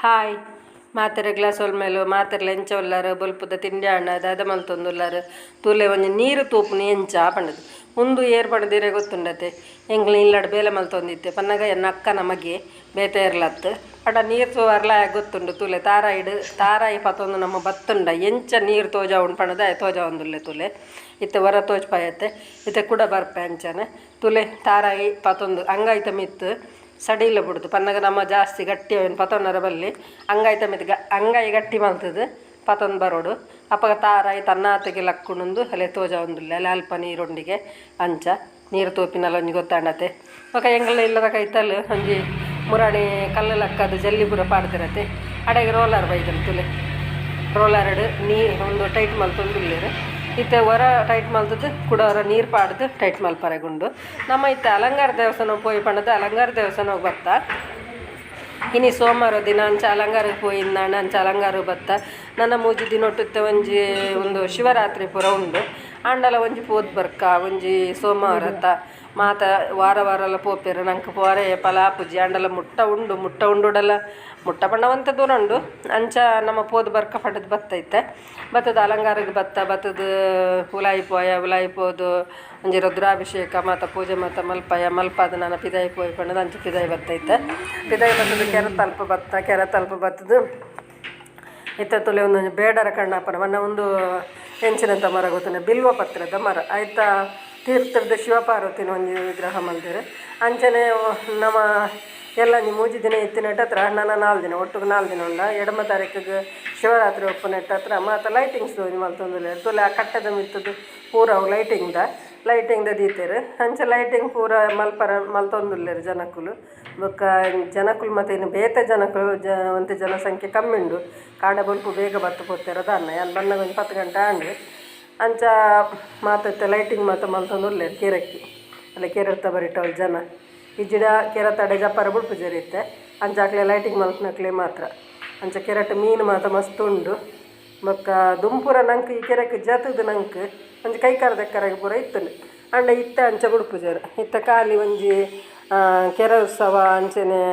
Hi ಮಾತೆರೆ glass ಮೇಲೂ ಮಾತೆರ್ಲ ಎಂಚ ಉಲ್ಲಾರ ಬೊಲ್ಪುದ ತಿಂಡಿ ಹಣ್ಣ ದಾದ ಮಲ್ತೊಂದುಲ್ಲಾರ ತೂಲೆ ಒಂಜಿ ನೀರು ತೂಪುನಿ ಎಂಚ ಪಂಡದು ಉಂದು ಏರ್ ಪಣದಿರೆ ಗೊತ್ತುಂಡತೆ ಎಂಗ್ಲ ಇಲ್ಲಡ್ ಬೇಲೆ ಮಲ್ತೊಂದಿತ್ತೆ ಪನ್ನಗ ಎನ್ನ ಅಕ್ಕ ನಮಗೆ ಬೇತೆ ಇರ್ಲತ್ತು ಅಡ ನೀರು ತೋವರ್ಲ ಗೊತ್ತುಂಡು ತೂಲೆ ತಾರಾಯಿ ಪತ್ತೊಂದು ನಮ್ಮ ಬತ್ತುಂಡ ಎಂಚ ನೀರು ತೋಜ ಉಂಡು ಪಣದ ತೋಜ ಒಂದುಲ್ಲೆ ತೂಲೆ ಇತ್ತೆ ಹೊರ ತೋಜ್ಪಾಯತ್ತೆ ಇತ್ತೆ ಕೂಡ ಬರ್ಪೆ ಅಂಚನೆ ತೂಲೆ ತಾರಾಯಿ ಪತ್ತೊಂದು ಅಂಗಾಯ್ತ ಮಿತ್ತು ಸಡಿಲ ಬಿಡ್ದು ಪನ್ನಗ ನಮ್ಮ ಜಾಸ್ತಿ ಗಟ್ಟಿ ಅವನು ಪತೊನ್ನರ ಬಲ್ಲಿ ಅಂಗಾಯ್ತ ಮಿತ್ ಅಂಗಾಯಿ ಗಟ್ಟಿ ಮಲ್ತದು ಪತೊಂದು ಬರೋಡು ಅಪ್ಪಗ ತಾರಾಯಿ ತನ್ನಾತಿಗೆ ಲಕ್ಕುಣುಂದು ಅಲೆ ತೋಜ ಒಂದುಲ್ಲೆ ಅಲೆ ಅಲ್ಪ ನೀರೊಂಡಿಗೆ ಅಂಚ ನೀರು ತೋಪಿನಲ್ಲ ಒಂಜಿ ಗೊತ್ತಾಂಡತೆ ಒಕ ಎಂಗಲ್ಲ ಇಲ್ಲದ ಕೈತಲ್ಲು ಒಂಜಿ ಮುರಾಣಿ ಕಲ್ಲು ಲಕ್ಕದು ಜಲ್ಲಿ ಪೂರ ಪಾಡ್ದಿರತ್ತೆ ಅಡೆಗೆ ರೋಲರ್ ಬೈದರು ತುಲೆ ರೋಲರ್ಡ್ ಒಂದು ಟೈಟ್ ಮಲ್ತೊಂದುಲ್ಲೇರು ಇತ್ತೆ ಹೊರ ಟೈಟ್ ಮಲ್ತದ್ದು ಕೂಡ ಹೊರ ನೀರು ಪಾಡ್ದು ಟೈಟ್ ಮಲ್ಪರೆಗುಂಡು ನಮ್ಮ ಇತ್ತೆ ಅಲಂಗಾರ ದೇವಸ್ಥಾನ ಪೋಯಿ ಪಂಡದು ಅಲಂಗಾರ ದೇವಸ್ಥಾನ ಬತ್ತ ಇನಿ ಸೋಮವಾರ ದಿನ ಅಂಚ ಅಲಂಗಾರಕ್ಕೆ ಪೋಯಿಂದಾಂಡ ಅಂಚ ಅಲಂಗಾರ ಬತ್ತ ನನ್ನ ಮೂಜಿ ದಿನೊಟ್ಟುತ್ತೆ ಒಂದು ಶಿವರಾತ್ರಿ ಪೂರ ಉಂಡು ಆಂಡಲ ಒಂಜಿ ಪೋದ್ ಬರ್ಕ ಒಂಜಿ ಸೋಮವಾರತ್ತ ಮಾತ ವಾರ ಪೋಪೆರು ನಂಗೆ ಪೋರೆ ಪಲಾಪುಜಿ ಆಂಡಲ ಮುಟ್ಟ ಉಂಡುಡಲ ಮುಟ್ಟ ಪಂಡವಂತ ದೂರ ಉಂಡು ಅಂಚ ನಮ್ಮ ಪೋದು ಬರ್ಕ ಪಟ್ಟದು ಬತ್ತೈತೆ ಬತ್ತದ ಅಲಂಗಾರಕ್ಕೆ ಬತ್ತದ ಉಲಾಯಿ ಪೋದು ಒಂಜಿ ರುದ್ರಾಭಿಷೇಕ ಮಾತ ಪೂಜೆ ಮಾತ ಮಲ್ಪಾದ ನಾನು ಪಿದಾಯಿ ಪೋಯ್ ಪಂಡದು ಅಂಚ ಪಿದಾಯಿ ಬತ್ತೈತೆ ಪಿದಾಯಿ ಬತ್ತದ ಕೆರೆ ತಲ್ಪ ಬತ್ತದು ಇತ್ತ ತುಲೆ ಒಂದೊಂದು ಬೇಡರ ಕಣ್ಣಪ್ಪನ ಮನ್ನ ಒಂದು ಹೆಂಚಿನಂಥ ಮರ ಗೊತ್ತಾನೆ ಬಿಲ್ವ ಪತ್ರದ ಮರ ಆಯ್ತಾ ತೀರ್ಥದ ಶಿವಪಾರ್ವತಿನ ಒಂದು ವಿಗ್ರಹ ಮಲ್ದಿರು ಅಂಚನೆ ನಮ್ಮ ಎಲ್ಲ ಮೂಜಿ ದಿನ ಎತ್ತಿನ ಹತ್ರ ನನ್ನ 4 ದಿನ ಒಟ್ಟಿಗೆ 4 ದಿನ ಉಂಡ ಎಡಮ ತಾರೀಕಿಗೆ ಶಿವರಾತ್ರಿ ಒಪ್ಪನ ಹತ್ರ ಮತ್ತು ಲೈಟಿಂಗ್ಸ್ ಮಲ್ತೊಂದಿಲ್ಲ ತುಲೆ ಆ ಕಟ್ಟದ ಮಿತ್ತದು ಪೂರ ಲೈಟಿಂಗ್ದ ದೀತೇರು ಅಂಚೆ ಲೈಟಿಂಗ್ ಪೂರ ಮಲ್ತೊಂದಿಲ್ಲೇರು ಜನಕ್ಕುಲು ಬೊಕ್ಕ ಜನಕ್ಕುಲು ಮತ್ತು ಇನ್ನು ಬೇತೆ ಜನಕ್ಕಳು ಒಂದು ಜನಸಂಖ್ಯೆ ಕಮ್ಮಿ ಉಂಡು ಕಾಡ ಬಲ್ಪು ಬೇಗ ಬತ್ತು ಕೊಡ್ತಿರೋದು ಅನ್ನ ಏನು ಬಂದಾಗ ಒಂದು 10 ಗಂಟೆ ಅಂಡು ಅಂಚ ಮಾತತ್ತೆ ಲೈಟಿಂಗ್ ಮಾತು ಮಲ್ತೊಂದುಲ್ಲೇರು ಕೆರೆಕ್ಕಿ ಅಲ್ಲ ಕೆರೆರ್ತ ಬರಿಟ್ಟವಳು ಜನ ಇಜ್ಜಿಡ ಕೆರೆ ತಡೆ ಜಪ್ಪರ ಬುಡ್ಪು ಜರಿಯುತ್ತೆ ಅಂಚಾಕ್ಲೆ ಲೈಟಿಂಗ್ ಮಲ್ಪನಕ್ಲೆ ಮಾತ್ರ ಅಂಚ ಕೆರೆಟ್ ಮೀನು ಮಾತ ಮಸ್ತ್ ಉಂಡು ಬೊಕ್ಕ ದುಂಪುರ ನಂಗೆ ಈ ಕೆರೆಗೆ ಜತದು ನಂಗೆ ಒಂಜಿ ಕೈಕಾರದಕ್ಕರಾಗಿ ಪೂರ ಇತ್ತಲು ಅಂಡ ಇತ್ತ ಅಂಚ ಬುಡ್ಪು ಜರು ಇತ್ತ ಖಾಲಿ ಒಂಜಿ ಕೆರೆ ಉತ್ಸವ ಅಂಚನೆ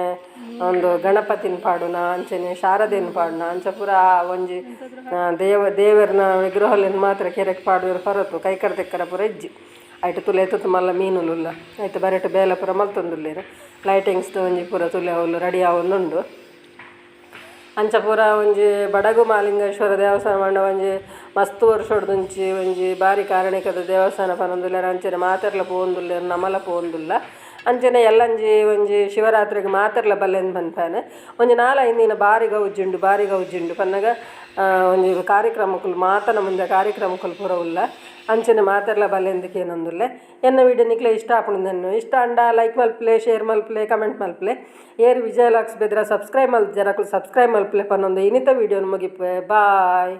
ಒಂದು ಗಣಪತಿನ ಪಾಡುನ ಅಂಚನೆ ಶಾರದೇನ ಪಾಡುನ ಅಂಚ ಪೂರ ಒಂಜಿ ದೇವರನ ವಿಗ್ರಹಲಿನ ಮಾತ್ರ ಕೆರೆಗೆ ಪಾಡುವರು ಹೊರತು ಕೈಕರದಕ್ಕರ ಪೂರ ಇಜ್ಜಿ ಆಯ್ತು ತುಲೆ ಎತ್ತು ಮಲ್ಲ ಮೀನುಲ್ಲ ಆಯ್ತು ಬರೆಟ್ ಬೇಲೆ ಪೂರ ಮಲ್ತೊಂದುಲ್ಲೇರು ಲೈಟಿಂಗ್ಸ್ ಒಂಜಿ ಪೂರ ತುಲೆ ಅವಳು ರೆಡಿ ಆವೊಂದುಂಡು ಅಂಚ ಪೂರ ಒಂಜಿ ಬಡಗು ಮಾಲಿಂಗೇಶ್ವರ ದೇವಸ್ಥಾನ ಮಂಡ ಒಂಜಿ ಮಸ್ತ್ ವರ್ಷೊಡ್ದುಂಚಿ ಒಂಜಿ ಬಾರಿ ಕಾರಣಿಕದ ದೇವಸ್ಥಾನ ಪನೊಂದುಲ್ಲೇರು ಅಂಚನೆ ಮಾತೆರ್ಲ ಪೋವೊಂದುಲ್ಲೇರು ನಮಲ ಪೋವೊಂದುಲ್ಲ ಅಂಚನೆ ಎಲ್ಲಂಜಿ ಒಂಜಿ ಶಿವರಾತ್ರಿಗೆ ಮಾತೆರ್ಲ ಬಲ್ಲೆಂದು ಬಂದ್ಪಾನೆ ಒಂಜಿ 4-5 ದಿನ ಬಾರಿ ಗೌಜುಂಡು ಪನ್ನಗ ಒಂಜಿ ಕಾರ್ಯಕ್ರಮಕ್ಕಲು ಮಾತನ ಮುಂದೆ ಕಾರ್ಯಕ್ರಮಕ್ಕಲು ಪೂರ ಉಲ್ಲ ಅಂಚನೆ ಮಾತೆರ್ಲ ಬಲ್ಲೆಂದಕ್ಕೆ ಏನೊಂದುಲ್ಲೆ ಎನ್ನ ವೀಡಿಯೋ ನಿಕ್ಲೆ ಇಷ್ಟ ಆಪುಂಡು ಇಷ್ಟ ಅಂಡ ಲೈಕ್ ಮಲ್ಪ್ಲೆ ಶೇರ್ ಮಲ್ಪ್ಲೆ ಕಮೆಂಟ್ ಮಲ್ಪ್ಲೆ ಏರು ವಿಜಯಲಾಕ್ಸ್ ಬೆದ್ರ ಸಬ್ಸ್ಕ್ರೈಬ್ ಮಲ್ತ್ ಜನಕ್ಕಲು ಸಬ್ಸ್ಕ್ರೈಬ್ ಮಲ್ಪ್ಲೆ ಪನ್ನೊಂದು ಇನಿತ ವೀಡಿಯೋನ ಮುಗಿಪೆ ಬಾಯ್.